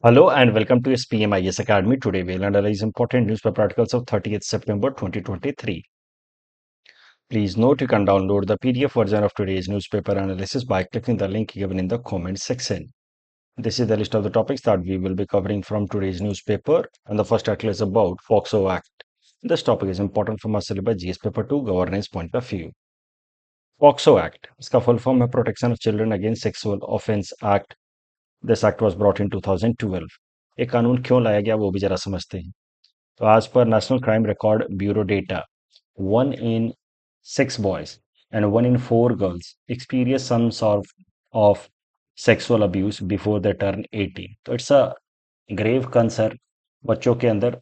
Hello and welcome to SPM IS Academy. Today we'll analyze important newspaper articles of 30th September 2023. Please note you can download the PDF version of today's newspaper analysis by clicking the link given in the comment section. This is the list of the topics that we will be covering from today's newspaper, and the first article is about POCSO Act. This topic is important from our syllabus GS Paper 2 governance point of view. POCSO Act, इसका full form है Protection of Children Against Sexual Offense Act. This act was brought in 2012. ये कानून क्यों लाया गया वो भी जरा समझते हैं। तो as per National Crime Record Bureau data, 1 in 6 boys and 1 in 4 girls experience some sort of sexual abuse before they turn 18. तो it's a grave concern। बच्चों के अंदर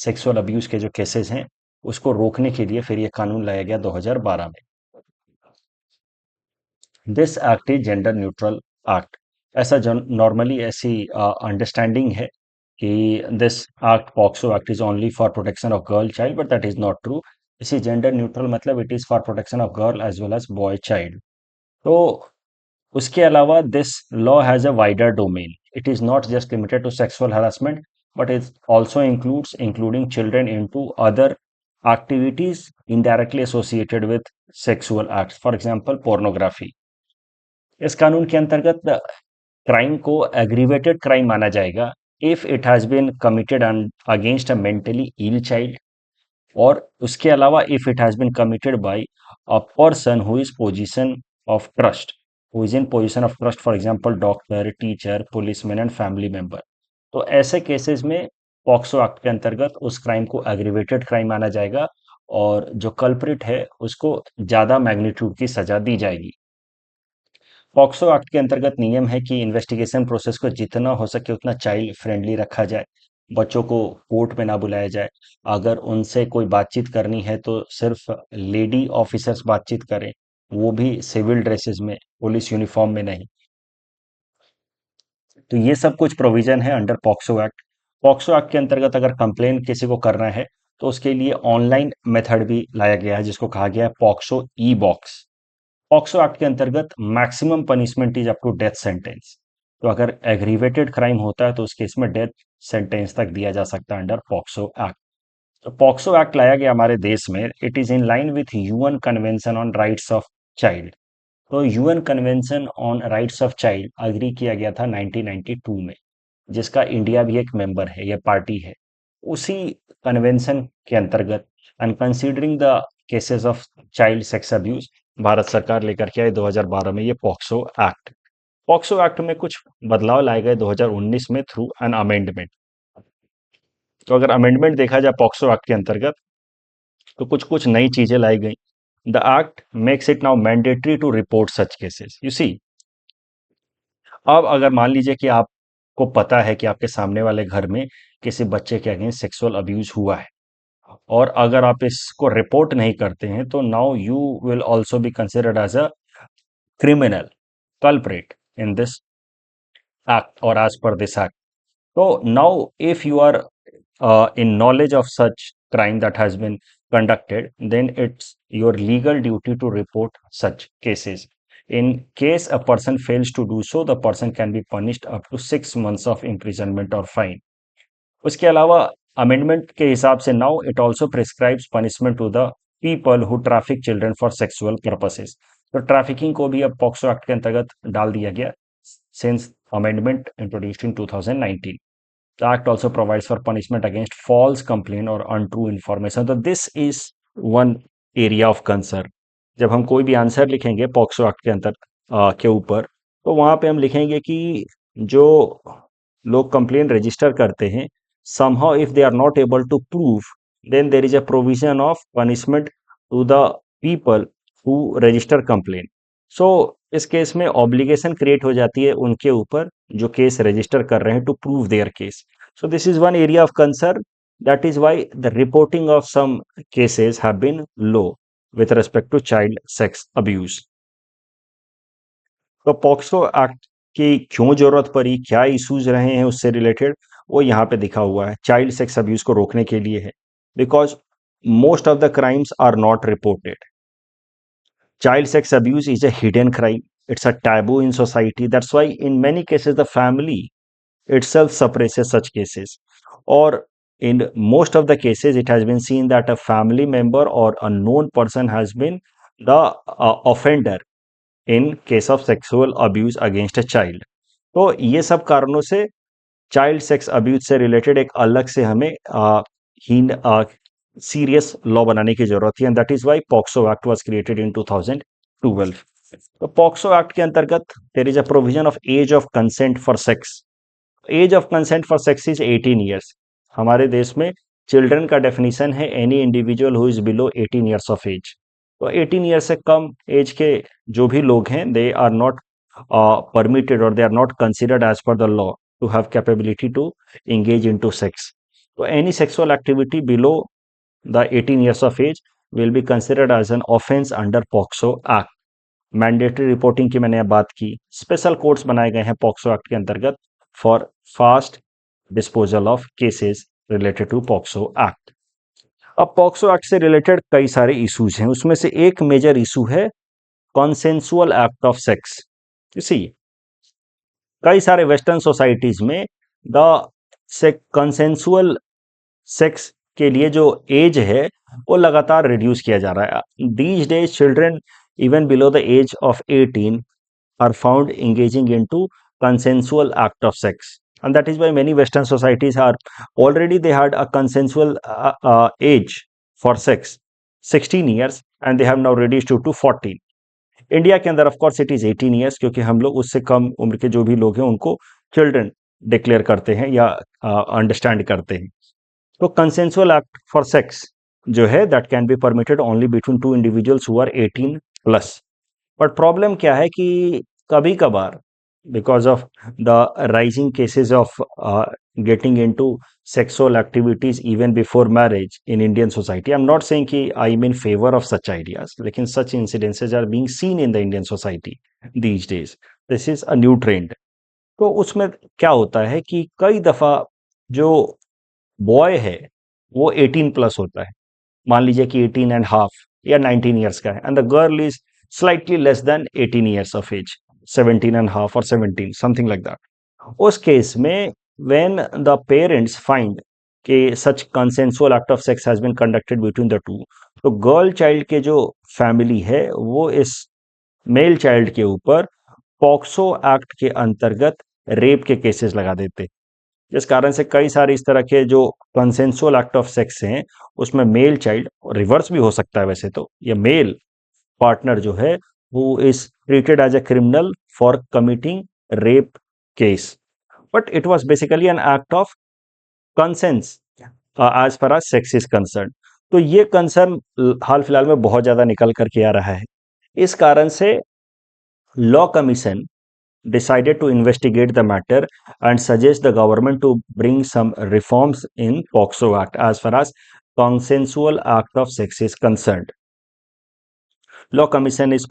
सेक्सुअल अब्यूज के जो केसेस हैं उसको रोकने के लिए फिर ये कानून लाया गया 2012 में। This act is gender neutral act. ऐसा नॉर्मली ऐसी अंडरस्टैंडिंग है कि this act POCSO act is only for protection of girl child, but that is not true. इसी जेंडर न्यूट्रल मतलब it is for protection of girl as well as boy child. तो उसके अलावा this law has a wider domain. It is not just limited to sexual harassment, but it also includes including children in to other activities indirectly associated with sexual acts, for example pornography। इस कानून के अंतर्गत crime को aggravated crime माना जाएगा if it has been committed against a mentally ill child, और उसके अलावा if it has been committed by a person who is position of trust, who is in position of trust, for example doctor, teacher, policeman and family member. तो ऐसे cases में POCSO act के अंतर्गत उस crime को aggravated crime माना जाएगा और जो कल्प्रिट है उसको ज्यादा मैग्नीट्यूड की सजा दी जाएगी। पॉक्सो एक्ट के अंतर्गत नियम है कि इन्वेस्टिगेशन प्रोसेस को जितना हो सके उतना चाइल्ड फ्रेंडली रखा जाए। बच्चों को कोर्ट में ना बुलाया जाए। अगर उनसे कोई बातचीत करनी है तो सिर्फ लेडी ऑफिसर्स बातचीत करें, वो भी सिविल ड्रेसेस में, पुलिस यूनिफॉर्म में नहीं। तो ये सब कुछ प्रोविजन है under POCSO act. POCSO act के अंतर्गत अगर कंप्लेन किसी को करना है तो उसके लिए ऑनलाइन मेथड भी लाया गया है जिसको कहा गया है POCSO e box. POCSO act के अंतर्गत maximum punishment is up to death sentence. तो अगर एग्रीवेटेड क्राइम होता है तो उस केस में डेथ सेंटेंस तक दिया जा सकता है अंडर पॉक्सो एक्ट। तो पॉक्सो एक्ट लाया गया हमारे देश में, it is in line with UN convention on rights of child. तो UN convention on rights of child agree किया गया था 1992 में, जिसका इंडिया भी एक मेंबर है या पार्टी है। उसी कन्वेंशन के अंतर्गत and considering the cases of child sex abuse, Bharat सरकार लेकर के आई 2012 में ये पॉक्सो एक्ट। पॉक्सो एक्ट में कुछ बदलाव लाए गए 2019 में थ्रू एन अमेंडमेंट। तो अगर अमेंडमेंट देखा जाए पॉक्सो एक्ट के अंतर्गत तो कुछ कुछ नई चीजें लाई गई। The act makes it now mandatory to report such cases. You see, अब अगर मान लीजिए कि आपको पता है कि आपके सामने वाले घर में किसी बच्चे के अगेंस्ट सेक्सुअल अब्यूज हुआ है, और अगर आप इसको रिपोर्ट नहीं करते हैं तो now you will also be considered as a criminal culprit in this act or as per this act. So now if you are in knowledge of such crime that has been conducted, then it's your legal duty to report such cases. In case a person fails to do so, the person can be punished up to 6 months of imprisonment or fine. उसके अलावा amendment के हिसाब से now it also prescribes punishment to the people who traffic children for sexual purposes. तो trafficking को भी अब POCSO act के अंतर्गत डाल दिया गया since amendment introduced in 2019। The act also provides for punishment against false complaint or untrue information. तो this is one area of concern। जब हम कोई भी आंसर लिखेंगे पॉक्सो एक्ट के अंतर के ऊपर, तो वहां पे हम लिखेंगे कि जो लोग कंप्लेन रजिस्टर करते हैं, somehow if they are not able to prove, then there is a provision of punishment to the people who register complaint। सो इस केस में ऑब्लिगेशन क्रिएट हो जाती है उनके ऊपर जो केस रजिस्टर कर रहे हैं to prove their case. So this is one area of concern, that is why the reporting of some cases have been low with respect to child sex abuse. तो पॉक्सो एक्ट की क्यों जरूरत पड़ी, क्या issues रहे हैं उससे related, वो यहाँ पे दिखा हुआ है। चाइल्ड सेक्स अब्यूज को रोकने के लिए है, because most of the crimes are not reported. Child sex abuse is a hidden crime. It's a taboo in society. That's why in many cases the family itself suppresses such cases. Or in most of the cases, it has been seen that a family member or a known person has been the offender in case of sexual abuse against a child. तो ये सब कारणों से child sex abuse से related एक अलग से हमें हीन सीरियस लॉ बनाने की जरूरत थी, and that is why POCSO act was created in 2012. तो पॉक्सो एक्ट के अंतर्गत there is a provision of age of consent for sex. Age of consent for sex is 18 years. हमारे देश में चिल्ड्रन का डेफिनेशन है any individual who is below 18 years of age. तो 18 year से कम एज के जो भी लोग हैं, they are not permitted or they are not considered as per the law to have capability to engage into sex. So any sexual activity below the 18 years of age will be considered as an offense under POCSO Act. Mandatory reporting की मैंने बात की. Special courts बनाए गए हैं POCSO act के अंतर्गत for fast disposal of cases related to POCSO act. अब पॉक्सो एक्ट से रिलेटेड कई सारे इश्यूज हैं. उसमें से एक मेजर इशू है कॉन्सेंसुअल एक्ट ऑफ सेक्स. इसी कई सारे वेस्टर्न सोसाइटीज में द कंसेंसुअल सेक्स के लिए जो एज है वो लगातार रिड्यूस किया जा रहा है. These days children even below the age of 18 are found engaging into consensual act of sex, and that is why many western societies are already they had a consensual age for sex 16 years and they have now reduced to 14. India के अंदर of course it is 18 years, क्योंकि हम लोग उससे कम उम्र के जो भी लोग हैं उनको चिल्ड्रन डिक्लेयर करते हैं या अंडरस्टैंड करते हैं. तो कंसेंसुअल एक्ट फॉर सेक्स जो है that can be permitted only between two individuals who are 18 plus. But problem क्या है कि कभी कभार because of the rising cases of getting into sexual activities even before marriage in Indian society. I'm not saying कि I am in favor of such ideas, लेकिन such incidences are being seen in the Indian society these days. This is a new trend. तो उसमें क्या होता है कि कई दफा जो बॉय है वो 18 प्लस होता है. मान लीजिए कि 18 एंड हाफ या 19 ईयर्स का है, and the girl is slightly less than 18 years of age, 17 and half और 17 समथिंग लाइक दैट. उस केस में when the parents find कि such consensual act of sex has been conducted between the two, तो girl child के जो family है वो इस मेल चाइल्ड के ऊपर पॉक्सो एक्ट के अंतर्गत रेप के केसेस लगा देते. जिस कारण से कई सारे इस तरह के जो कंसेंसुअल एक्ट ऑफ सेक्स हैं उसमें मेल चाइल्ड, रिवर्स भी हो सकता है वैसे तो, ये मेल पार्टनर जो है वो is treated as a criminal for committing rape case. But it was basically an act of consent as far as sex is concerned. तो ये कंसर्न हाल फिलहाल में बहुत ज्यादा निकल करके आ रहा है. इस कारण से law commission decided to investigate the matter and suggest the government to bring some reforms in POCSO Act as far as consensual act of sex is concerned. Law commission इस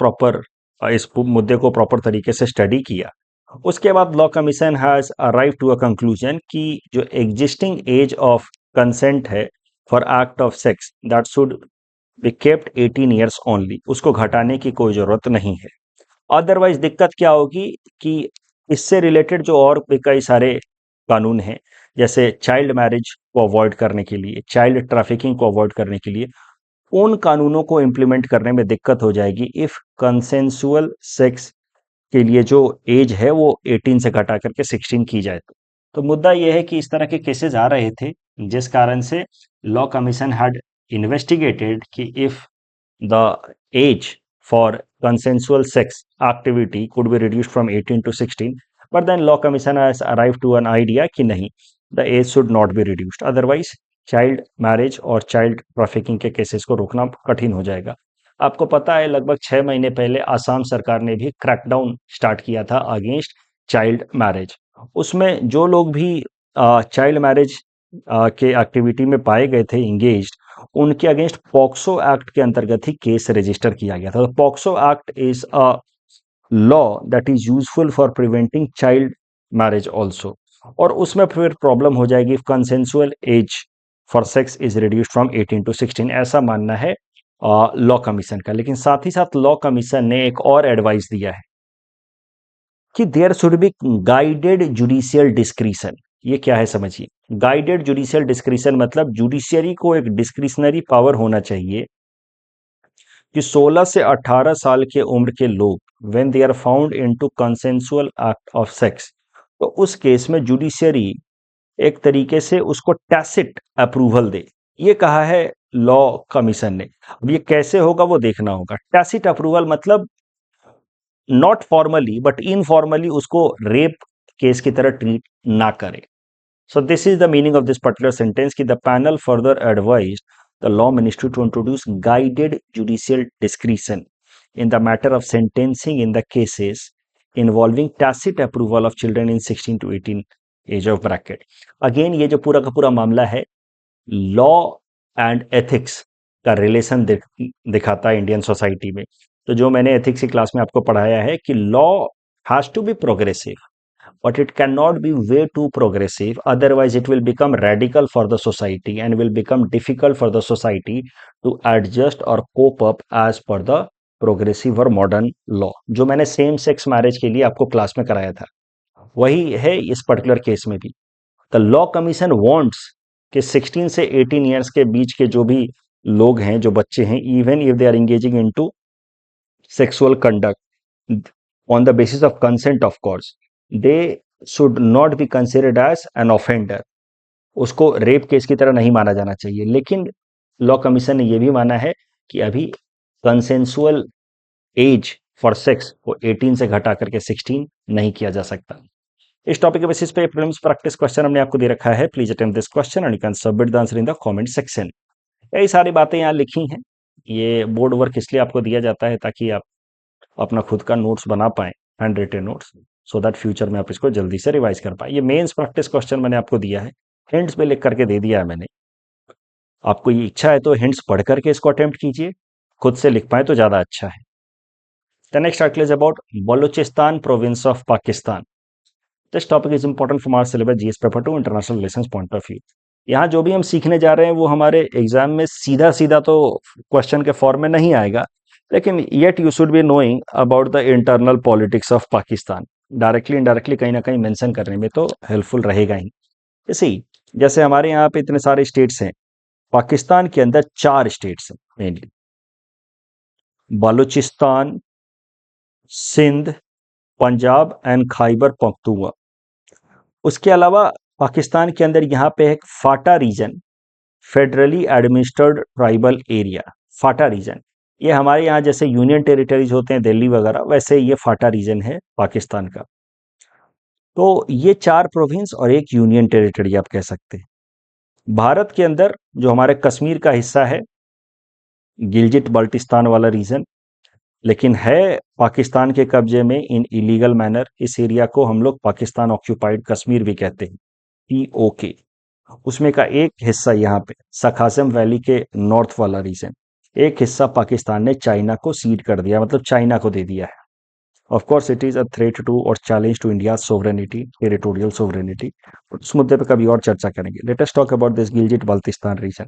मुद्दे को प्रॉपर तरीके से स्टडी किया. उसके बाद law commission has arrive to a conclusion कि जो एग्जिस्टिंग एज ऑफ कंसेंट है for act of sex that should be kept 18 years only, उसको घटाने की कोई जरूरत नहीं है. अदरवाइज दिक्कत क्या होगी कि इससे रिलेटेड जो और भी कई सारे कानून हैं, जैसे चाइल्ड मैरिज को अवॉइड करने के लिए, चाइल्ड ट्रैफिकिंग को अवॉइड करने के लिए, उन कानूनों को इम्प्लीमेंट करने में दिक्कत हो जाएगी इफ कंसेंसुअल सेक्स के लिए जो एज है वो 18 से घटा करके 16 की जाए. तो मुद्दा यह है कि इस तरह के केसेस आ रहे थे जिस कारण से लॉ कमीशन हैड इन्वेस्टिगेटेड कि if the age for consensual sex activity could be reduced from 18 to 16, but then law commission has arrive to an idea कि नहीं, the age should not be reduced, otherwise child marriage और child trafficking के cases को रोकना कठिन हो जाएगा. आपको पता है लगभग 6 महीने पहले आसाम सरकार ने भी क्रैकडाउन स्टार्ट किया था अगेंस्ट चाइल्ड मैरिज. उसमें जो लोग भी चाइल्ड मैरिज के एक्टिविटी में पाए गए थे इंगेज्ड, उनके अगेंस्ट पॉक्सो एक्ट के अंतर्गत ही केस रजिस्टर किया गया था. तो POCSO act is a law that is useful for preventing child marriage also. और उसमें फिर प्रॉब्लम हो जाएगी if consensual age for sex is reduced from 18 to 16, ऐसा मानना है लॉ कमीशन का. लेकिन साथ ही साथ लॉ कमीशन ने एक और एडवाइस दिया है. कि there should be guided judicial discretion. ये क्या है समझिए। गाइडेड जुडिशियल डिस्क्रिशन मतलब जुडिशियरी को एक डिस्क्रिशनरी पावर होना चाहिए कि 16 से 18 साल के उम्र के लोग when they are found into consensual act of sex, तो उस केस में जुडिशियरी एक तरीके से उसको टैसिट अप्रूवल दे। ये कहा है लॉ कमीशन ने। अब ये कैसे होगा वो देखना होगा। टैसिट अप्रूवल मतलब नॉट फॉर्मली बट इनफॉर्मली उसको रेप केस की तरह ट्रीट ना करे। So this is the meaning of this particular sentence कि the panel further advised the law ministry to introduce guided judicial discretion in the matter of sentencing in the cases involving tacit approval of children in 16 to 18 age of bracket। Again ये जो पूरा का पूरा मामला है law and ethics का relation दिखाता है इंडियन सोसाइटी में। तो जो मैंने एथिक्स की क्लास में आपको पढ़ाया है कि law has to be progressive but it cannot be way too progressive, otherwise it will become radical for the society and will become difficult for the society to adjust or cope up as per the progressive or modern law। जो मैंने same sex marriage के लिए आपको class में कराया था वही है इस पर्टिकुलर केस में भी। द लॉ कमीशन वांट्स कि 16 से 18 ईयर्स के बीच के जो भी लोग हैं, जो बच्चे हैं, even if they are engaging into sexual conduct on the basis of consent of course, they should not be considered as an offender। उसको रेप केस की तरह नहीं माना जाना चाहिए। लेकिन लॉ कमीशन ने यह भी माना है कि अभी कंसेंसुअल एज फॉर सेक्स को 18 से घटा करके 16 नहीं किया जा सकता। इस टॉपिक के बेसिस पे प्रीलिम्स प्रैक्टिस क्वेश्चन हमने आपको दे रखा है। Please attempt this question and you can submit the answer in the comment section. यही सारी बातें यहाँ लिखी हैं। ये बोर्ड वर्क इसलिए आपको दिया जाता है ताकि आप अपना खुद का नोट्स बना पाए, hand written notes, so that future में आप इसको जल्दी से रिवाइज कर पाए। ये मेंस प्रैक्टिस क्वेश्चन मैंने आपको दिया है, हिंट्स में लिख करके दे दिया है मैंने। आपको ये इच्छा है तो हिंट्स पढ़ करके इसको अटेम्प्ट कीजिए, खुद से लिख पाए तो ज्यादा अच्छा है। The next article is about Balochistan province of Pakistan. This topic is important from our syllabus GS paper 2 international relations point of view. यहाँ जो भी हम सीखने जा रहे हैं वो हमारे एग्जाम में सीधा सीधा तो क्वेश्चन के फॉर्म में नहीं आएगा, लेकिन yet you should be knowing about the internal politics of Pakistan. Directly indirectly कहीं ना कहीं मेंशन करने में तो हेल्पफुल रहेगा ही। इसी जैसे हमारे यहाँ पे इतने सारे स्टेट्स हैं, पाकिस्तान के अंदर 4 स्टेट्स हैं मेनली, बलूचिस्तान, सिंध, पंजाब एंड खैबर पख्तूनख्वा। उसके अलावा पाकिस्तान के अंदर यहाँ पे एक FATA region, federally administered tribal area, FATA region. ये हमारे यहाँ जैसे यूनियन टेरिटरीज होते हैं दिल्ली वगैरह, वैसे ये फाटा रीजन है पाकिस्तान का। तो ये 4 प्रोविंस और एक यूनियन टेरिटरी आप कह सकते हैं। भारत के अंदर जो हमारे कश्मीर का हिस्सा है, गिलजिट बल्टिस्तान वाला रीजन, लेकिन है पाकिस्तान के कब्जे में इन इलीगल मैनर। इस एरिया को हम लोग पाकिस्तान ऑक्यूपाइड कश्मीर भी कहते हैं, POK। उसमें का एक हिस्सा यहाँ पे सखाजम वैली के नॉर्थ वाला रीजन, एक हिस्सा पाकिस्तान ने चाइना को सीड कर दिया, मतलब चाइना को दे दिया है। Of course it is a threat to और challenge to India sovereignty, territorial sovereignty. उस मुद्दे पे कभी और चर्चा करेंगे। Let us talk about this Gilgit Baltistan region.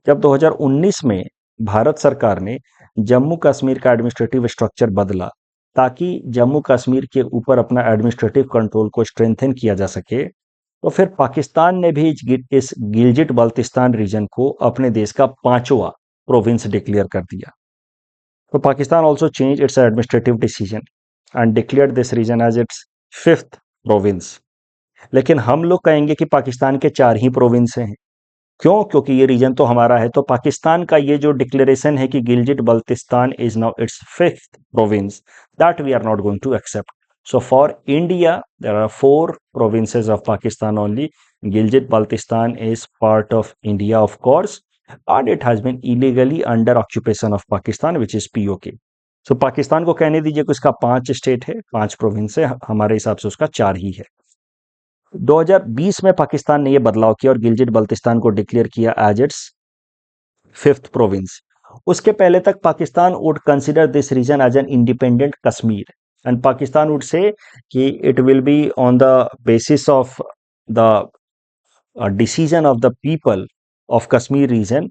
जब 2019 में भारत सरकार ने जम्मू कश्मीर का एडमिनिस्ट्रेटिव स्ट्रक्चर बदला ताकि जम्मू कश्मीर के ऊपर अपना एडमिनिस्ट्रेटिव कंट्रोल को स्ट्रेंथन किया जा सके, तो फिर पाकिस्तान ने भी इस गिलजिट बाल्टिस्तान रीजन को अपने देश का 5वां प्रोविंस डिक्लेयर कर दिया। तो Pakistan also change its administrative decision and declare this region as its 5th province. लेकिन हम लोग कहेंगे कि पाकिस्तान के 4 ही प्रोविंस हैं। क्यों? क्योंकि ये रीजन तो हमारा है। तो पाकिस्तान का ये जो डिक्लेरेशन है कि Gilgit Baltistan is now it's 5th province, that we are not going to accept. So for India, there are 4 provinces of Pakistan only. Gilgit Baltistan is part of India, of course, and it has been illegally under occupation of Pakistan, which is POK. So Pakistan को कहने दीजिए कि उसका 5 state है, 5 province है, हमारे हिसाब से उसका 4 ही है। 2020 में पाकिस्तान ने यह बदलाव किया और गिलजिट बल्तिस्तान को डिक्लेयर किया एज इट्स 5th प्रोविंस। उसके पहले तक Pakistan would consider this region as an independent Kashmir, and Pakistan would say कि it will be on the basis of the decision of the people of Kashmir region।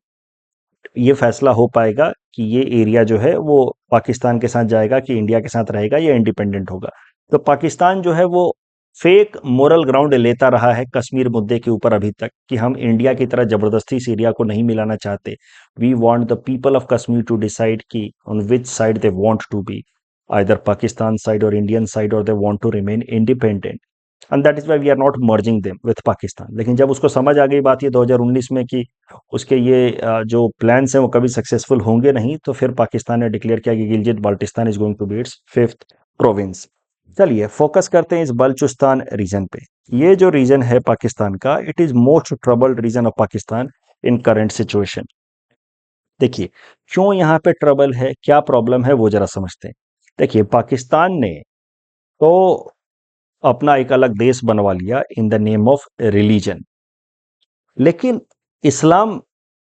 ये फैसला हो पाएगा कि ये एरिया जो है वो पाकिस्तान के साथ जाएगा कि इंडिया के साथ रहेगा या इंडिपेंडेंट होगा। तो पाकिस्तान जो है वो फेक मोरल ग्राउंड लेता रहा है कश्मीर मुद्दे के ऊपर अभी तक, कि हम इंडिया की तरह जबरदस्ती सीरिया को नहीं मिलाना चाहते। We want the people of Kashmir to decide कि on which side they want to be, either Pakistan side और इंडियन साइड, और they want to remain independent, and that is why we are not merging them with Pakistan. लेकिन जब उसको समझ आ गई बात ये 2019 में कि उसके ये जो प्लान्स हैं वो कभी सक्सेसफुल होंगे नहीं, तो फिर पाकिस्तान ने डिक्लेयर किया कि Gilgit Baltistan is going to be its fifth province. चलिए फोकस करते हैं इस बलूचिस्तान रीजन पे। ये जो रीजन है पाकिस्तान का, it is most troubled region of Pakistan in current situation. देखिए क्यों यहाँ पे ट्रबल है, क्या प्रॉब्लम है, वो जरा समझते हैं। देखिए पाकिस्तान ने तो अपना एक अलग देश बनवा लिया in the name of religion, लेकिन इस्लाम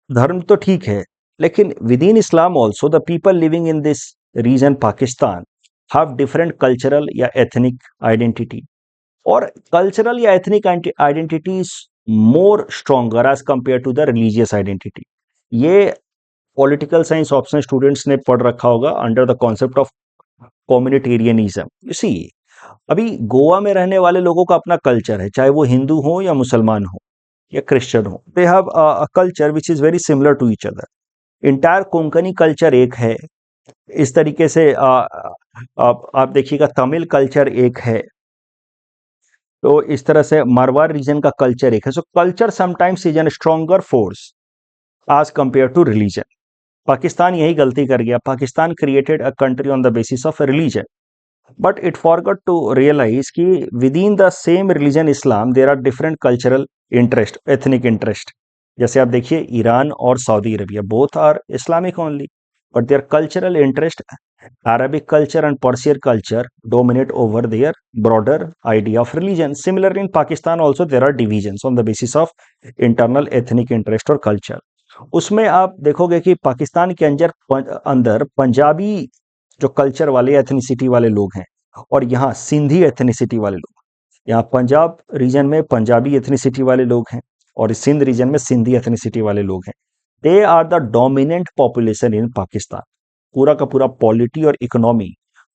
धर्म तो ठीक है, लेकिन within Islam also the people living in this region Pakistan have different cultural या एथनिक आइडेंटिटी, और कल्चरल या ethnic identity is more stronger as compare to the religious identity. ये पॉलिटिकल साइंस ऑप्शन स्टूडेंट्स ने पढ़ रखा होगा under the concept of communitarianism. इसी अभी गोवा में रहने वाले लोगों का अपना कल्चर है, चाहे वो हिंदू हो या मुसलमान हो या क्रिश्चियन हो, they have a culture which is very similar to each other. Entire Konkani culture एक है, इस तरीके से आप देखिएगा तमिल कल्चर एक है, तो इस तरह से मारवाड़ रीजन का कल्चर एक है। So culture sometimes is an stronger force as compare to religion. Pakistan यही गलती कर गया, Pakistan created a country on the basis of religion, but it forgot to realize कि within the same religion Islam there are different cultural interest, ethnic interest. जैसे आप देखिए Iran और Saudi Arabia both are Islamic only, but their cultural interest, Arabic culture and Persian culture dominate over their broader idea of religion. Similarly, in Pakistan also there are divisions on the basis of internal ethnic interest और culture. उसमें आप देखोगे कि पाकिस्तान के अंदर पंजाबी जो culture वाले ethnicity वाले लोग हैं, और यहाँ सिंधी एथनिसिटी वाले लोग, यहाँ पंजाब रीजन में पंजाबी एथनिसिटी वाले लोग हैं और सिंध रीजन में सिंधी एथनिसिटी वाले लोग हैं। They are the dominant population in Pakistan. पूरा का पूरा पॉलिटी और इकोनॉमी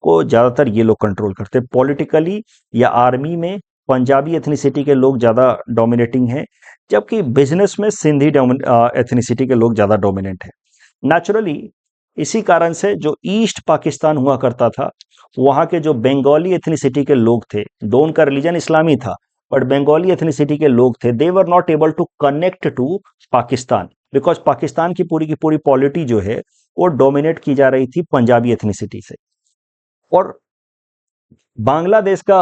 को ज्यादातर ये लोग कंट्रोल करते हैं। पॉलिटिकली या आर्मी में पंजाबी एथनिसिटी के लोग ज्यादा डोमिनेटिंग हैं, जबकि बिजनेस में सिंधी एथनिसिटी के लोग ज्यादा डोमिनेंट हैं। नेचुरली इसी कारण से जो ईस्ट पाकिस्तान हुआ करता था, वहां के जो बंगाली एथनिसिटी के लोग थे, दो उनका रिलीजन इस्लामी था, बट बंगाली एथनिसिटी के लोग थे, they were not able to connect to Pakistan, because Pakistan की पूरी पॉलिटी जो है वो डोमिनेट की जा रही थी पंजाबी एथनिसिटी से। और बांग्लादेश का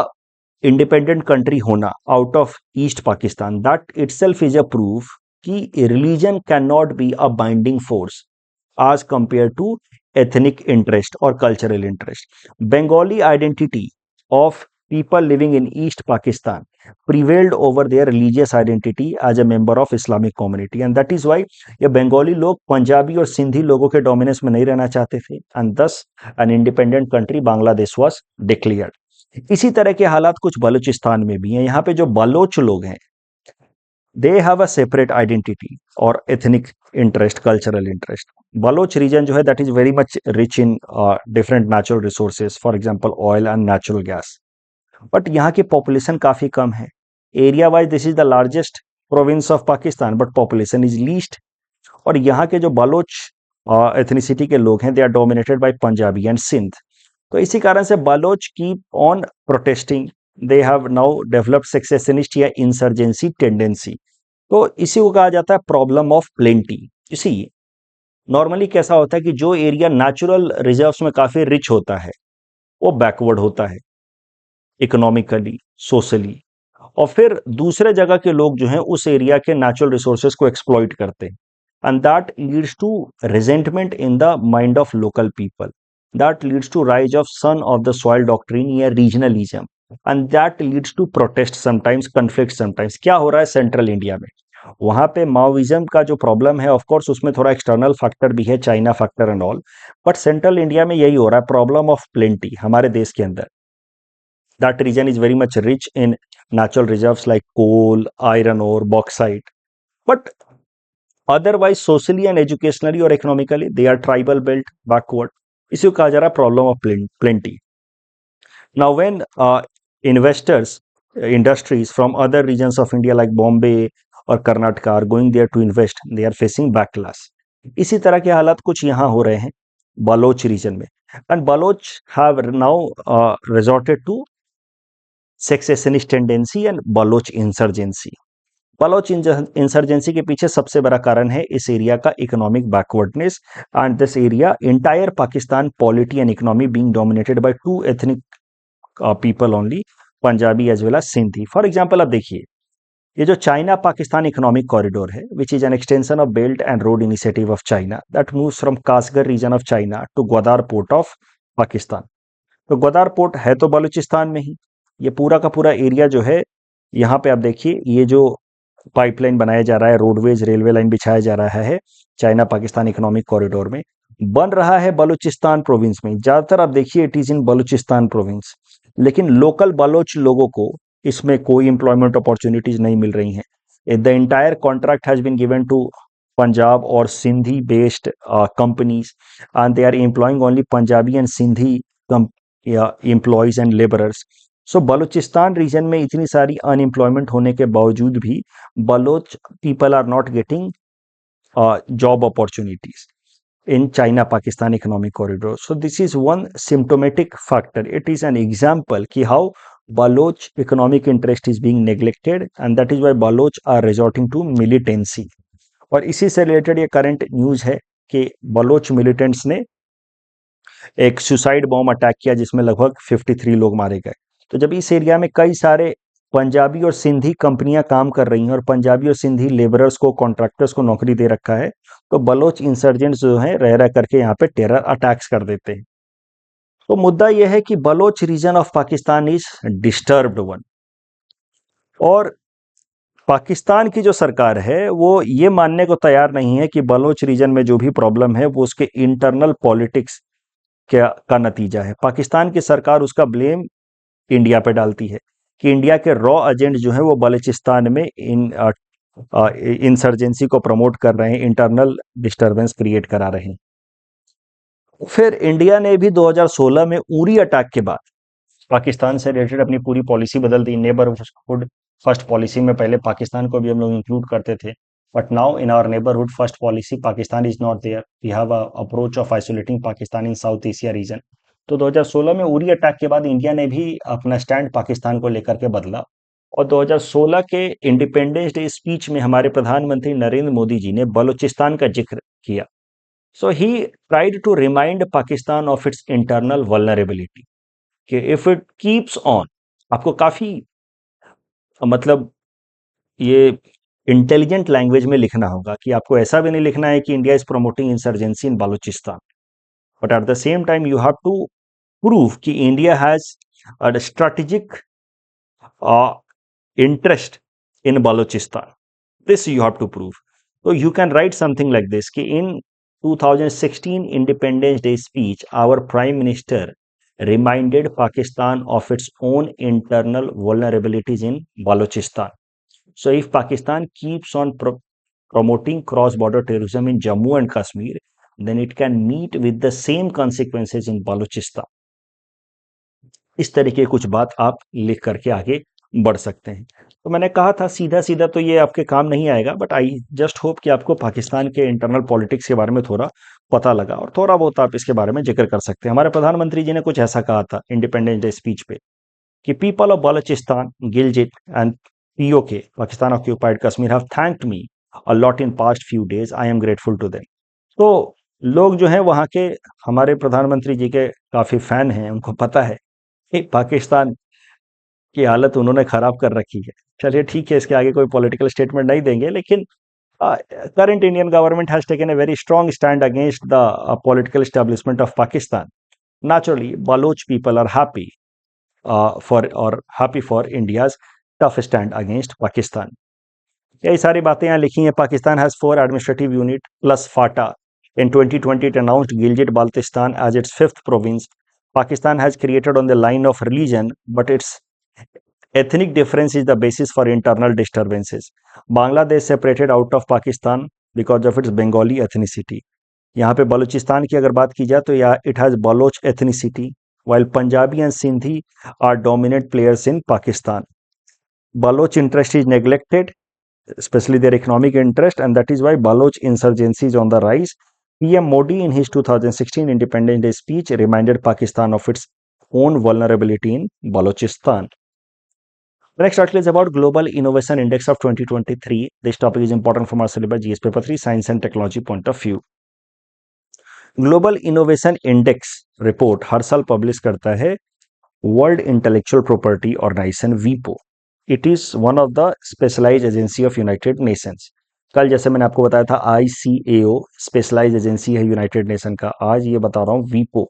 इंडिपेंडेंट कंट्री होना out of east Pakistan, that itself is a proof कि religion can not be a binding force as compared to ethnic interest or cultural interest. Bengali identity of people living in East Pakistan prevailed over their religious identity as a member of Islamic community, and that is why ये बंगाली लोग पंजाबी और सिंधी लोगों के dominance में नहीं रहना चाहते थे, and thus an independent country Bangladesh was declared। इसी तरह के हालात कुछ बलूचिस्तान में भी हैं। यहाँ पे जो बलोच लोग हैं, they have a separate identity और ethnic interest, cultural interest. Baloch region जो है that is very much rich in different natural resources, for example oil and natural gas, but यहाँ की पॉपुलेशन काफी कम है। Area wise this is the largest province of Pakistan, but population is least. और यहाँ के जो बलोच एथनिसिटी के लोग हैं, they are dominated by Punjabi and Sindh. तो इसी कारण से Baloch keep on protesting, they have now developed secessionist या इंसर्जेंसी टेंडेंसी। तो इसी को कहा जाता है प्रॉब्लम ऑफ प्लेंटी। इसी नॉर्मली कैसा होता है कि जो एरिया नेचुरल रिजर्व्स में काफी रिच होता है वो बैकवर्ड होता है इकोनॉमिकली, सोशली, और फिर दूसरे जगह के लोग जो हैं उस एरिया के नेचुरल रिसोर्सेज को एक्सप्लॉइट करते हैं, and that leads to resentment in the mind of local people, that leads to rise of son of the soil doctrine या regionalism, and that leads to protest sometimes, conflict sometimes. क्या हो रहा है central India में, वहां पे Maoism का जो प्रॉब्लम है, ऑफ कोर्स उसमें थोड़ा एक्सटर्नल फैक्टर भी है, China factor and all, but central India में यही हो रहा है, प्रॉब्लम ऑफ प्लेंटी हमारे देश के अंदर। That region is very much rich in natural reserves like coal, iron ore, bauxite. But otherwise, socially and educationally or economically, they are tribal belt, backward. इसी को कहा जा रहा है problem of plenty. Now, when investors, industries from other regions of India like Bombay और Karnataka are going there to invest, they are facing backlash. इसी तरह के हालात कुछ यहाँ हो रहे हैं बलोच रीजन में. And Baloch have now resorted to secessionist tendency and Baloch insurgency. Baloch insurgency के पीछे सबसे बड़ा कारण है इस एरिया का economic backwardness and this area entire Pakistan polity and economy being dominated by two ethnic people only, Punjabi as well as Sindhi. For example आप देखिए ये जो चाइना पाकिस्तान इकोनॉमिक कॉरिडोर है which is an extension of belt and road initiative of China that moves from Kashgar region of China to Gwadar port of Pakistan. तो Gwadar port है तो बलूचिस्तान में ही. ये पूरा का पूरा एरिया जो है यहाँ पे आप देखिए ये जो पाइपलाइन बनाया जा रहा है, रोडवेज रेलवे लाइन बिछाया जा रहा है चाइना पाकिस्तान इकोनॉमिक कॉरिडोर में, बन रहा है बलूचिस्तान प्रोविंस में. ज्यादातर आप देखिए it is in Balochistan province, लेकिन लोकल बलोच लोगों को इसमें कोई एम्प्लॉयमेंट अपॉर्चुनिटीज नहीं मिल रही हैं. The entire contract has been given to Punjab और Sindhi based companies and they are employing only Punjabi and Sindhi employees and labourers. So Balochistan region में इतनी सारी अनएम्प्लॉयमेंट होने के बावजूद भी Baloch people are not getting job opportunities in China Pakistan economic corridor. So this is one symptomatic factor. It is an example ki how Baloch economic interest is being neglected and that is why Baloch are resorting to militancy. और इसी से related ये current news है कि Bloch militants ने एक suicide bomb attack किया जिसमें लगभग 53 लोग मारे गए. तो जब इस एरिया में कई सारे पंजाबी और सिंधी कंपनियां काम कर रही हैं और पंजाबी और सिंधी लेबरर्स को कॉन्ट्रैक्टर्स को नौकरी दे रखा है, तो बलोच इंसर्जेंट्स जो हैं रह रह करके यहाँ पे टेरर अटैक्स कर देते हैं. तो मुद्दा यह है कि Baloch region of Pakistan is disturbed one. और पाकिस्तान की जो सरकार है वो ये मानने को तैयार नहीं है कि बलोच रीजन में जो भी प्रॉब्लम है वो उसके इंटरनल पॉलिटिक्स का नतीजा है. पाकिस्तान की सरकार उसका ब्लेम इंडिया पे डालती है कि इंडिया के रॉ एजेंट जो है वो बलूचिस्तान में इंसर्जेंसी को प्रमोट कर रहे हैं, इंटरनल डिस्टरबेंस क्रिएट करा रहे हैं. फिर इंडिया ने भी 2016 में उरी अटैक के बाद पाकिस्तान से रिलेटेड अपनी पूरी पॉलिसी बदल दी. नेबरहुड फर्स्ट पॉलिसी में पहले पाकिस्तान को भी हम लोग इंक्लूड करते थे, but now in our neighbourhood first policy Pakistan is not there. We have a approach of isolating Pakistan in South Asia region. तो 2016 में उरी अटैक के बाद इंडिया ने भी अपना स्टैंड पाकिस्तान को लेकर के बदला और 2016 के इंडिपेंडेंस डे स्पीच में हमारे प्रधानमंत्री नरेंद्र मोदी जी ने बलूचिस्तान का जिक्र किया. So he tried to remind Pakistan of its internal vulnerability कि इफ इट कीप्स ऑन, आपको काफी मतलब ये इंटेलिजेंट लैंग्वेज में लिखना होगा कि आपको ऐसा भी नहीं लिखना है कि India is promoting insurgency in Balochistan, but at the same time you have to prove कि India has a strategic interest in Balochistan. This you have to prove. So you can write something like this कि in 2016 Independence Day speech, our Prime Minister reminded Pakistan of its own internal vulnerabilities in Balochistan. So if Pakistan keeps on promoting cross-border terrorism in Jammu and Kashmir, then it can meet with the same consequences in Balochistan. इस तरीके कुछ बात आप लिख करके आगे बढ़ सकते हैं. तो मैंने कहा था सीधा सीधा तो ये आपके काम नहीं आएगा, बट आई जस्ट होप कि आपको पाकिस्तान के इंटरनल पॉलिटिक्स के बारे में थोड़ा पता लगा और थोड़ा बहुत आप इसके बारे में जिक्र कर सकते हैं. हमारे प्रधानमंत्री जी ने कुछ ऐसा कहा था इंडिपेंडेंस डे स्पीच पे कि people of Balochistan, Gilgit and POK, Pakistan occupied Kashmir, have thanked me a lot in past few days. I am grateful to them. तो लोग जो हैं वहाँ के हमारे प्रधानमंत्री जी के काफी फैन हैं, उनको पता है पाकिस्तान की हालत उन्होंने खराब कर रखी है. चलिए ठीक है, इसके आगे कोई पॉलिटिकल स्टेटमेंट नहीं देंगे, लेकिन current Indian government has taken a very strong stand against the political establishment of Pakistan. Naturally, Baloch people are happy for India's tough stand against Pakistan. यही सारी बातें यहाँ लिखी हैं. Pakistan has 4 administrative unit plus FATA. In 2020, it announced Gilgit-Baltistan as its 5th province. Pakistan has created on the line of religion, but its ethnic difference is the basis for internal disturbances. Bangladesh separated out of Pakistan because of its Bengali ethnicity. यहाँ पे बलूचिस्तान की अगर बात की जाए तो it has Baloch ethnicity while Punjabi and Sindhi are dominant players in Pakistan. Baloch interest is neglected, especially their economic interest, and that is why Baloch insurgency is on the rise. PM Modi, in his 2016 Independence Day speech, reminded Pakistan of its own vulnerability in Balochistan. The next article is about Global Innovation Index of 2023. This topic is important from our syllabus GS paper 3 Science and Technology point of view. Global innovation index report हर साल publish करता है world intellectual property organisation वीपो. It is one of the specialised agency of United Nations. कल जैसे मैंने आपको बताया था ICAO स्पेशलाइज्ड एजेंसी है यूनाइटेड नेशन का, आज ये बता रहा हूँ वीपो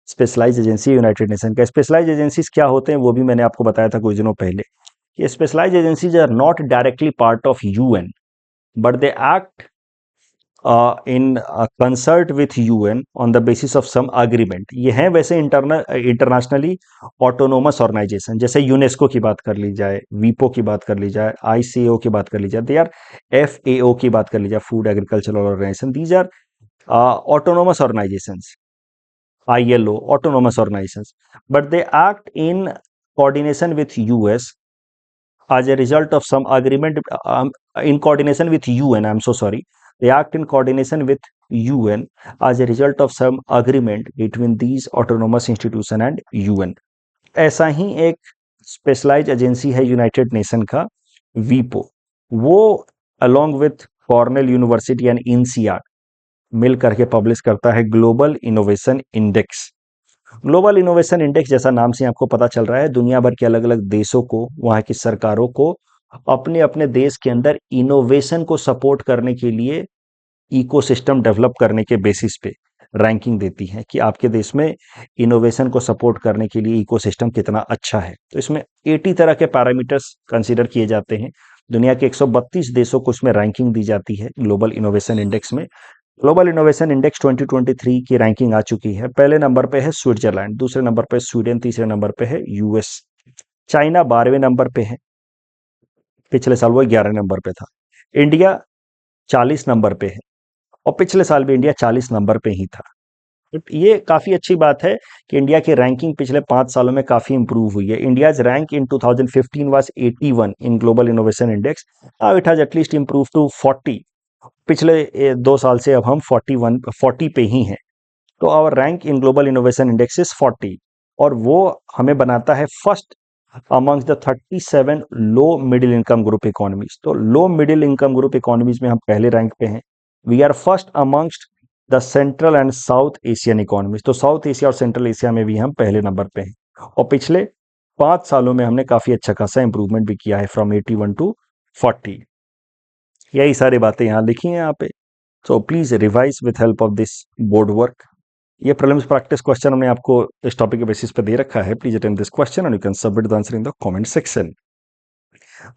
स्पेशलाइज्ड एजेंसी है यूनाइटेड नेशन का. स्पेशलाइज्ड एजेंसीज क्या होते हैं वो भी मैंने आपको बताया था कुछ दिनों पहले. ये specialised agencies are not directly part of UN, but they act in concert with UN on the basis of some agreement. ये हैं वैसे इंटरनेशनली ऑटोनोमस ऑर्गेनाइजेशन, जैसे यूनेस्को की बात कर ली जाए, वीपो की बात कर ली जाए, ICAO की बात कर ली जाए, दे आर FAO की बात कर ली जाए, food agricultural organisation. These are autonomous organisations. ILO autonomous organizations, but they act in coordination with US as a result of some agreement. In coordination with UN, I'm so sorry, they act in coordination with UN as a result of some agreement between these autonomous institution and UN. ऐसा ही एक specialise agency है United Nation का वीपो. वो along with Cornell university and INSEAD मिल करके publish करता है global innovation index. Global innovation index जैसा नाम से आपको पता चल रहा है, दुनिया भर के अलग अलग देशों को, वहां की सरकारों को अपने अपने देश के अंदर इनोवेशन को सपोर्ट करने के लिए इकोसिस्टम डेवलप करने के बेसिस पे रैंकिंग देती है कि आपके देश में इनोवेशन को सपोर्ट करने के लिए इकोसिस्टम कितना अच्छा है. तो इसमें 80 तरह के पैरामीटर्स कंसीडर किए जाते हैं. दुनिया के 132 देशों को इसमें रैंकिंग दी जाती है ग्लोबल इनोवेशन इंडेक्स में. ग्लोबल इनोवेशन इंडेक्स 2023 की रैंकिंग आ चुकी है. पहले नंबर पे है स्विट्जरलैंड, दूसरे नंबर पे स्वीडन, तीसरे नंबर पे है US. चाइना 12वें नंबर पे है, पिछले साल वो 11 नंबर पे था. इंडिया 40 नंबर पे है, और पिछले साल भी इंडिया 40 नंबर पे ही था. ये काफी अच्छी बात है कि इंडिया की रैंकिंग पिछले 5 सालों में काफी इंप्रूव हुई है. India's rank in 2015 was 81 in global innovation index. Now it has at least improve to 40. पिछले 2 साल से अब हम 40 पे ही हैं. तो our rank in global innovation index is 40, और वो हमें बनाता है first amongst the 37 low middle income group economies. तो low middle income group economies में हम पहले रैंक पे हैं. We are first amongst the Central and South Asian economies. तो साउथ एशिया और सेंट्रल एशिया में भी हम पहले नंबर पे हैं, और पिछले 5 सालों में हमने काफी अच्छा खासा इंप्रूवमेंट भी किया है फ्रॉम 81 टू 40. यही सारी बातें यहाँ लिखी हैं यहाँ पे. So please revise with help of this board work. ये प्रीलिम्स प्रैक्टिस क्वेश्चन हमने आपको इस टॉपिक के बेसिस पे दे रखा है. Please attend this question and you can submit the answer in the comment section.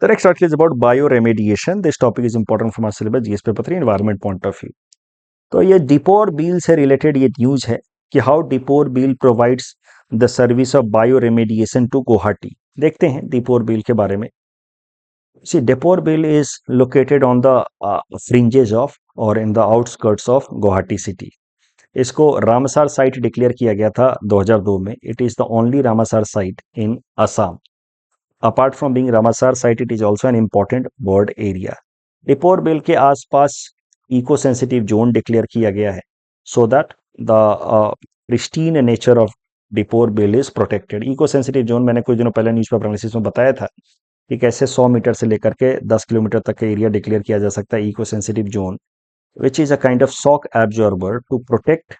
The next article is about bioremediation. This topic is important from our syllabus GS paper 3 environment point of view. तो ये डिपोर बिल से related ये news है कि how Deepor Beel provides the service of bioremediation to Guwahati. देखते हैं डिपोर बिल के बारे में. See, Dipor Bill is located on the fringes of or in the outskirts of Guwahati city. इसको रामसार साइट डिक्लेयर किया गया था 2002 में. It is the only Ramsar site in Assam. Apart from being Ramsar site, it is also an important bird area. Deepor Beel के आसपास eco sensitive zone declare किया गया है so that the pristine nature of Deepor Beel is protected. Eco sensitive zone मैंने कुछ दिनों पहले news paper analysis में बताया था कि कैसे 100 मीटर से लेकर के 10 किलोमीटर तक का एरिया डिक्लेयर किया जा सकता है eco sensitive zone, which is a kind of shock absorber to protect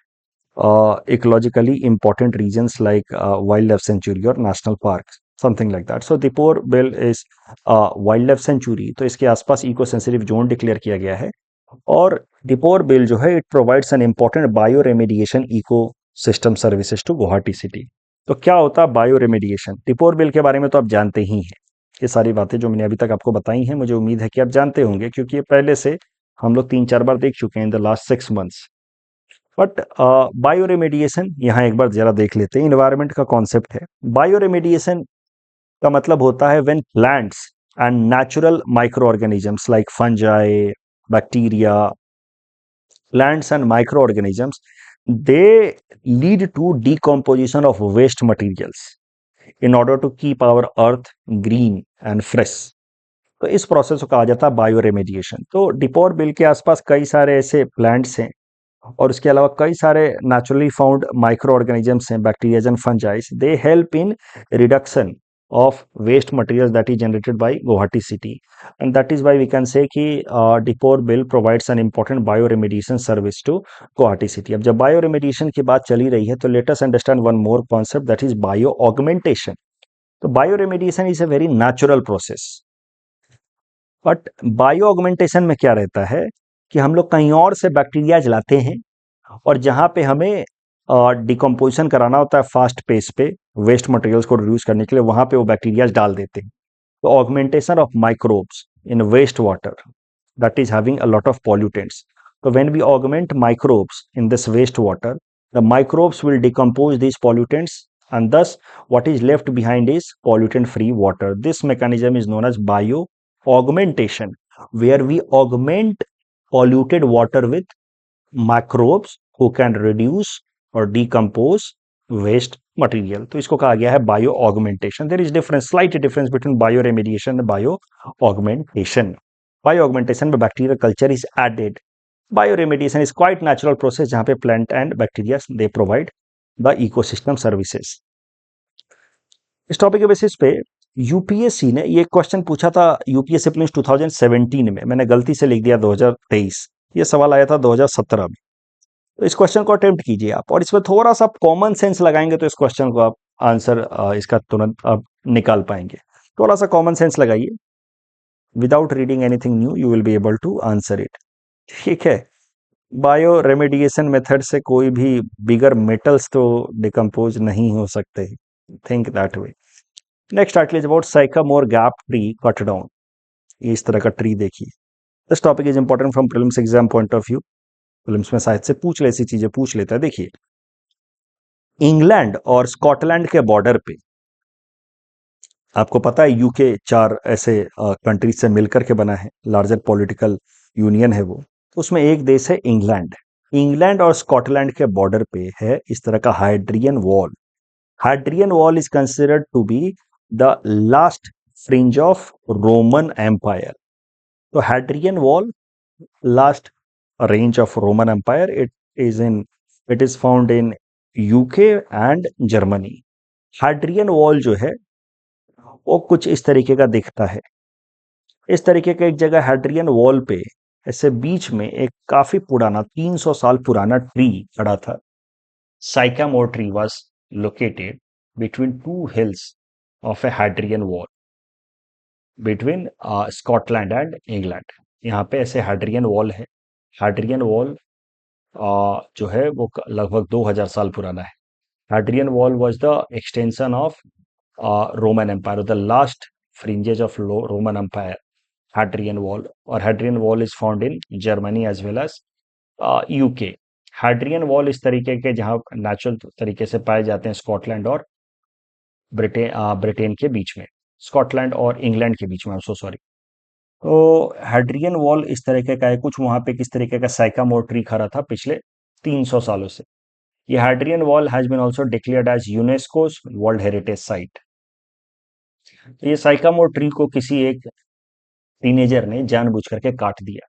ecologically important regions like wildlife sanctuary or national parks, something like that. So Dipor Bill is wildlife sanctuary. तो इसके आसपास eco sensitive zone declare किया गया है. और डिपोर बिल जो है it provides an important bio remediation eco system services to Guwahati city. तो क्या होता है बायो रेमेडिएशन? डिपोर बिल के बारे में तो आप जानते ही हैं. ये सारी बातें जो मैंने अभी तक आपको बताई हैं मुझे उम्मीद है कि आप जानते होंगे, क्योंकि ये पहले से हम लोग 3-4 बार देख चुके हैं in the last 6 months. But bio remediation यहाँ एक बार जरा देख लेते हैं. इन्वायरमेंट का कॉन्सेप्ट है. बायो रेमेडिएशन का मतलब होता है when plants and natural micro organisms like fungi, bacteria, plants and micro organisms they lead to decomposition of waste materials in order to keep our earth green and fresh. तो इस process को कहा जाता है बायो रेमेडिएशन। तो दीपौर bill के आसपास कई सारे ऐसे प्लांट्स हैं और उसके अलावा कई सारे नेचुरली फाउंड माइक्रो ऑर्गेनिजम्स हैं, bacterias and fungi, they help in reduction of waste materials that is generated by Guwahati city, and that is why we can say कि Deepor Bill provides an important bioremediation service to Guwahati city। अब जब bioremediation की बात चली रही है तो let us understand one more concept, that is bio augmentation। तो bioremediation is a very natural process, but bio augmentation में क्या रहता है कि हम लोग कहीं और से बैक्टीरियाज लाते हैं और जहां पे हमें डिकम्पोजिशन कराना होता है फास्ट पेस पे वेस्ट मटेरियल्स को रिड्यूस करने के लिए, वहां पे वो बैक्टीरियाज डाल देते हैं। तो augmentation of microbes in waste water that is having a lot of pollutants. So when we augment microbes in this wastewater, the microbes will decompose these pollutants, and thus what is left behind is pollutant free water. This mechanism is known as bio augmentation, where we augment polluted water with microbes who can reduce or decompose waste material। तो इसको कहा गया है bio augmentation. There is difference, slight difference between bio remediation and bio augmentation. Bio augmentation में bacterial culture is added, bio remediation is quite natural process जहां पे plant and bacteria they provide the ecosystem services. इस topic के basis पे UPSC ने ये question पूछा था, यूपीएससी प्रीलिम्स 2017 में, मैंने गलती से लिख दिया 2023, ये सवाल आया था 2017 में। तो इस क्वेश्चन को अटेम्प्ट कीजिए आप, और इसमें थोड़ा सा कॉमन सेंस लगाएंगे तो इस क्वेश्चन को आप आंसर इसका तुरंत आप निकाल पाएंगे। थोड़ा सा कॉमन सेंस लगाइए, without reading anything new you will be able to answer it. ठीक है, बायो रेमेडिएशन मेथड से कोई भी बिगर मेटल्स तो डिकम्पोज नहीं हो सकते, think that way. Next article is about Sycamore gap tree cut down. इस तरह का ट्री देखिए। This topic is important from prelims exam point of view. Prelims में शायद से पूछ ले, ऐसी चीजें पूछ लेता है। देखिए, इंग्लैंड और स्कॉटलैंड के बॉर्डर पे, आपको पता है यूके 4 ऐसे कंट्रीज से मिलकर के बना है, लार्जर पॉलिटिकल यूनियन है वो। उसमें एक देश है इंग्लैंड। इंग्लैंड और स्कॉटलैंड के बॉर्डर पे है इस तरह का Hadrian wall. Hadrian wall is considered to be the last fringe of Roman empire. तो Hadrian wall, last range of Roman Empire, it is found in UK and Germany। Hadrian wall जो है वो कुछ इस तरीके का दिखता है। इस तरीके का एक जगह हाइड्रियन वॉल पे ऐसे बीच में एक काफी पुराना 300 साल पुराना ट्री खड़ा था। Sycamore tree was located between two hills of a Hadrian wall between Scotland and England. यहाँ पे ऐसे हाइड्रियन वॉल है। हाइड्रियन वॉल जो है वो लगभग 2000 साल पुराना है। Hadrian wall was the extension of Roman empire, the last fringes of Roman empire, Hadrian wall. और Hadrian wall is found in Germany as well as UK. Hadrian wall इस तरीके के जहां नेचुरल तरीके से पाए जाते हैं स्कॉटलैंड और ब्रिटेन के बीच में, स्कॉटलैंड और इंग्लैंड के बीच में, सो सॉरी। तो हाइड्रियन वॉल इस तरीके का है कुछ। वहां पे किस तरीके का साइकामोर ट्री खड़ा था पिछले 300 सालों से। ये Hadrian wall has been also declared as UNESCO's world heritage site. तो ये साइकामोर ट्री को किसी एक टीनेजर ने जानबूझ करके काट दिया।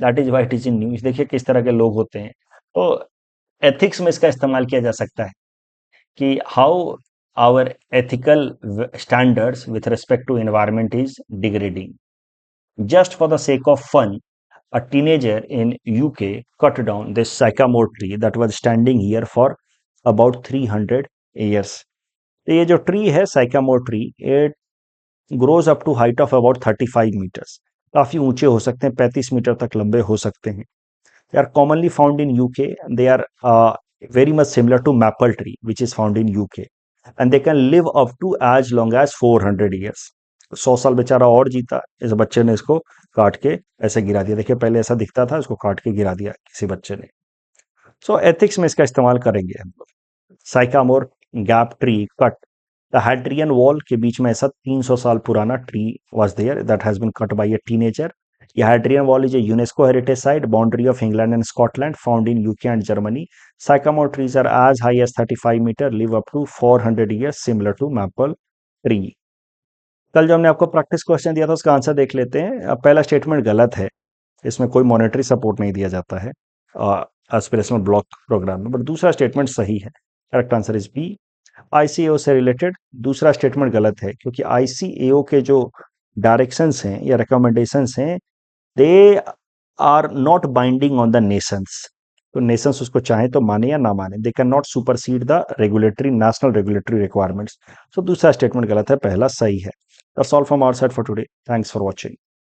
That is why it is in news. देखिए किस तरह के लोग होते हैं। तो एथिक्स में इसका इस्तेमाल किया जा सकता है कि how our ethical standards with respect to environment is degrading. Just for the sake of fun, a teenager in UK cut down this sycamore tree that was standing here for about 300 years। तो ये जो tree है sycamore tree, it grows up to height of about 35 metres. काफी ऊंचे हो सकते हैं, 35 metre तक लंबे हो सकते हैं। They are commonly found in UK. They are very much similar to maple tree which is found in UK, and they can live up to as long as 400 years. 100 साल बेचारा और जीता। इस बच्चे ने इसको काट के ऐसे गिरा दिया। देखिए पहले ऐसा दिखता था, इसको काट के गिरा दिया किसी बच्चे ने। सो एथिक्स में इसका इस्तेमाल करेंगे हम लोग। Sycamore gap tree cut, the Hadrian wall के बीच में ऐसा 300 साल पुराना tree was there that has been cut by a teenager, ये Hadrian Wall is a UNESCO heritage site, boundary of England and Scotland, found in UK and Germany. Sycamore trees are as high as 35 meter, live up to 400 years, similar to maple tree. कल जो हमने आपको practice question दिया था उसका answer देख लेते हैं। पहला स्टेटमेंट गलत है, इसमें कोई मॉनेटरी सपोर्ट नहीं दिया जाता है एस्पिरेशनल ब्लॉक प्रोग्राम में, बट दूसरा स्टेटमेंट सही है। Correct answer is B. ICAO से रिलेटेड दूसरा स्टेटमेंट गलत है, क्योंकि आईसीएओ के जो डायरेक्शंस हैं या रिकमेंडेशंस हैं, they are not binding on the nations. तो नेशंस उसको चाहे तो माने या ना माने, they can not supersede the regulatory national regulatory requirements. So दूसरा स्टेटमेंट गलत है, पहला सही है। That's all from our side for today. Thanks for watching.